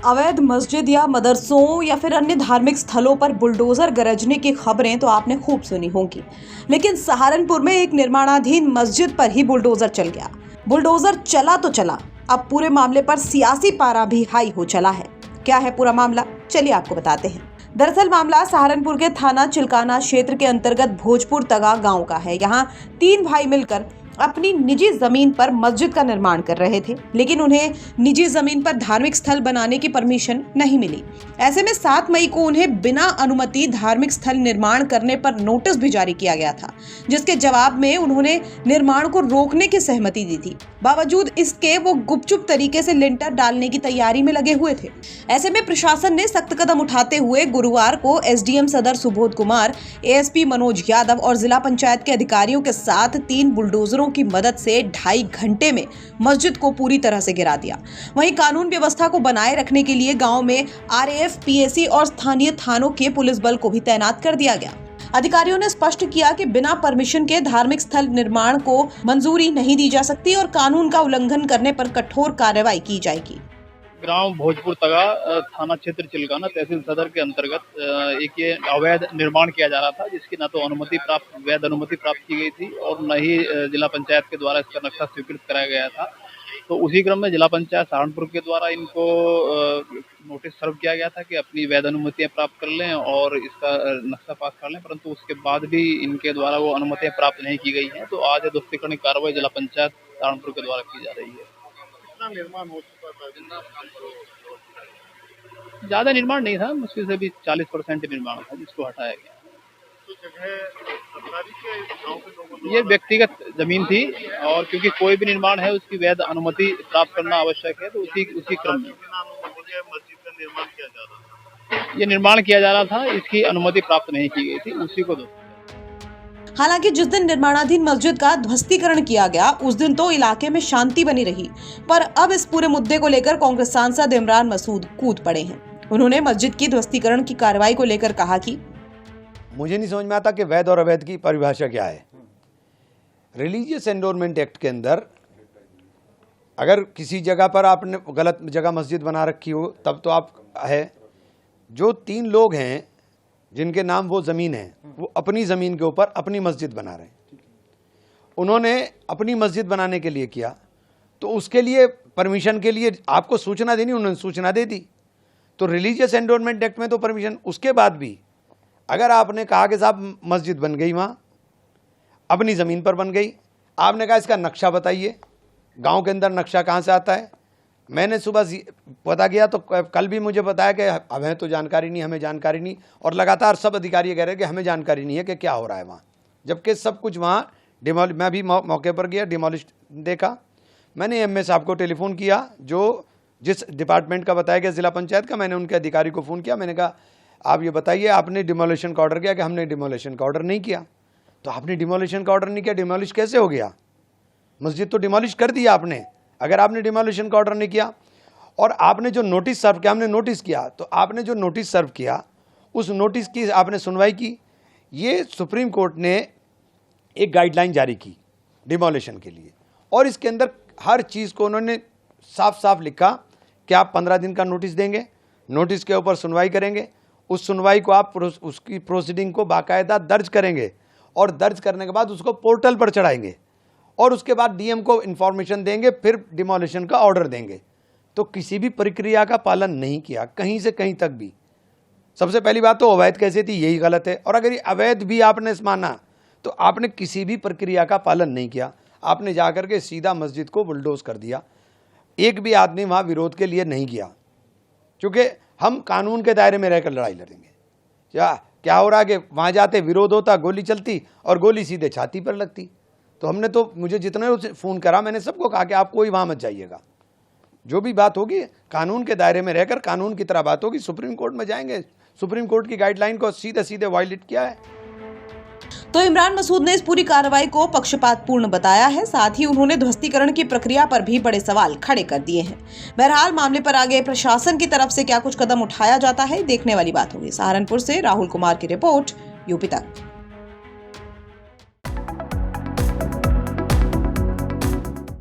अवैध मस्जिद या मदरसों या फिर अन्य धार्मिक स्थलों पर बुलडोजर गरजने की खबरें तो आपने खूब सुनी होंगी, लेकिन सहारनपुर में एक निर्माणाधीन मस्जिद पर ही बुलडोजर चल गया। बुलडोजर चला तो चला, अब पूरे मामले पर सियासी पारा भी हाई हो चला है। क्या है पूरा मामला, चलिए आपको बताते हैं। दरअसल मामला सहारनपुर के थाना चिलकाना क्षेत्र के अंतर्गत भोजपुर तगा गांव का है। यहाँ 3 भाई मिलकर अपनी निजी जमीन पर मस्जिद का निर्माण कर रहे थे, लेकिन उन्हें निजी जमीन पर धार्मिक स्थल बनाने की परमिशन नहीं मिली। ऐसे में 7 मई को उन्हें बिना अनुमति धार्मिक स्थल निर्माण करने पर नोटिस भी जारी किया गया था, जिसके जवाब में उन्होंने निर्माण को रोकने की सहमति दी थी। बावजूद इसके वो गुपचुप तरीके से लिंटर डालने की तैयारी में लगे हुए थे। ऐसे में प्रशासन ने सख्त कदम उठाते हुए गुरुवार को एसडीएम सदर सुबोध कुमार, एएसपी मनोज यादव और जिला पंचायत के अधिकारियों के साथ 3 बुलडोजरों की मदद से 2.5 घंटे में मस्जिद को पूरी तरह से गिरा दिया। वहीं कानून व्यवस्था को बनाए रखने के लिए गांव में आरएएफ, पीएसी और स्थानीय थानों के पुलिस बल को भी तैनात कर दिया गया। अधिकारियों ने स्पष्ट किया कि बिना परमिशन के धार्मिक स्थल निर्माण को मंजूरी नहीं दी जा सकती और कानून का उल्लंघन करने पर कठोर कार्रवाई की जाएगी। ग्राम भोजपुर तगा, थाना क्षेत्र चिलकाना, तहसील सदर के अंतर्गत एक ये अवैध निर्माण किया जा रहा था, जिसकी न तो वैध अनुमति प्राप्त की गई थी और न ही जिला पंचायत के द्वारा इसका नक्शा स्वीकृत कराया गया था। तो उसी क्रम में जिला पंचायत सहारनपुर के द्वारा इनको नोटिस सर्व किया गया था कि अपनी वैध अनुमतियां प्राप्त कर लें और इसका नक्शा पास कर लें, परंतु उसके बाद भी इनके द्वारा वो अनुमतियां प्राप्त नहीं की गई हैं। तो आज ध्वस्तीकरण कार्रवाई जिला पंचायत सहारनपुर के द्वारा की जा रही है। निर्माण हो चुका था, ज्यादा निर्माण नहीं था, मुश्किल से भी 40% निर्माण था, जिसको हटाया गया। तो जगह सरकारी के गांव के लोगों ये व्यक्तिगत जमीन थी और क्योंकि कोई भी निर्माण है उसकी वैध अनुमति प्राप्त करना आवश्यक है, तो उसी क्रम में मस्जिद का निर्माण किया जा रहा था। ये निर्माण किया जा रहा था, इसकी अनुमति प्राप्त नहीं की गई थी, उसी को हालांकि जिस दिन निर्माणाधीन मस्जिद का ध्वस्तीकरण किया गया उस दिन तो इलाके में शांति बनी रही, पर अब इस पूरे मुद्दे को लेकर कांग्रेस सांसद इमरान मसूद कूद पड़े हैं। उन्होंने मस्जिद की ध्वस्तीकरण की कार्रवाई को लेकर कहा कि मुझे नहीं समझ में आता कि वैध और अवैध की परिभाषा क्या है। रिलीजियस एंडोर्मेंट एक्ट के अंदर अगर किसी जगह पर आपने गलत जगह मस्जिद बना रखी हो तब तो आप है। जो 3 लोग हैं जिनके नाम वो ज़मीन है, वो अपनी ज़मीन के ऊपर अपनी मस्जिद बना रहे हैं। उन्होंने अपनी मस्जिद बनाने के लिए किया, तो उसके लिए परमिशन के लिए आपको सूचना देनी, उन्होंने सूचना दे दी। तो रिलीजियस एंडोर्मेंट एक्ट में तो परमिशन, उसके बाद भी अगर आपने कहा कि साहब मस्जिद बन गई, वहाँ अपनी ज़मीन पर बन गई, आपने कहा इसका नक्शा बताइए, गाँव के अंदर नक्शा कहाँ से आता है। मैंने सुबह पता किया तो कल भी मुझे बताया कि हमें तो जानकारी नहीं, हमें जानकारी नहीं, और लगातार सब अधिकारी कह रहे हैं कि हमें जानकारी नहीं है कि क्या हो रहा है वहाँ, जबकि सब कुछ वहाँ मैं भी मौके पर गया, डिमोलिश देखा। मैंने एमए साहब को टेलीफोन किया, जो जिस डिपार्टमेंट का बताया गया जिला पंचायत का, मैंने उनके अधिकारी को फ़ोन किया। मैंने कहा आप ये बताइए आपने डिमोलिशन का ऑर्डर किया कि हमने डिमोलिशन का ऑर्डर नहीं किया। तो आपने डिमोलिशन का ऑर्डर नहीं किया, डिमोलिश कैसे हो गया? मस्जिद तो डिमोलिश कर दिया आपने, अगर आपने डिमोलिशन का ऑर्डर नहीं किया। और आपने जो नोटिस सर्व किया, हमने नोटिस किया, तो आपने जो नोटिस सर्व किया उस नोटिस की आपने सुनवाई की। ये सुप्रीम कोर्ट ने एक गाइडलाइन जारी की डिमोलिशन के लिए, और इसके अंदर हर चीज़ को उन्होंने साफ साफ लिखा कि आप 15 दिन का नोटिस देंगे, नोटिस के ऊपर सुनवाई करेंगे, उस सुनवाई को आप उसकी प्रोसीडिंग को बाकायदा दर्ज करेंगे और दर्ज करने के बाद उसको पोर्टल पर चढ़ाएंगे और उसके बाद डीएम को इन्फॉर्मेशन देंगे, फिर डिमोलिशन का ऑर्डर देंगे। तो किसी भी प्रक्रिया का पालन नहीं किया, कहीं से कहीं तक भी। सबसे पहली बात तो अवैध कैसे थी, यही गलत है। और अगर ये अवैध भी आपने माना तो आपने किसी भी प्रक्रिया का पालन नहीं किया, आपने जाकर के सीधा मस्जिद को बुलडोज कर दिया। एक भी आदमी वहाँ विरोध के लिए नहीं गया, क्योंकि हम कानून के दायरे में रहकर लड़ाई लड़ेंगे। क्या हो रहा है कि वहाँ जाते विरोध होता, गोली चलती और गोली सीधे छाती पर लगती। तो हमने तो, मुझे जितने फ़ोन करा मैंने सबको कहा कि आप कोई वहाँ मत जाइएगा, जो भी बात होगी कानून के दायरे में रहकर कानून की तरह बात होगी। सुप्रीम कोर्ट में जाएंगे, सुप्रीम कोर्ट की गाइडलाइन को सीधे वायलेट किया है। तो इमरान मसूद ने इस पूरी कार्रवाई को पक्षपातपूर्ण बताया है। साथ ही उन्होंने ध्वस्तीकरण की प्रक्रिया पर भी बड़े सवाल खड़े कर दिए हैं। बहरहाल मामले पर आगे प्रशासन की तरफ से क्या कुछ कदम उठाया जाता है, देखने वाली बात होगी। सहारनपुर से राहुल कुमार की रिपोर्ट, यूपी तक।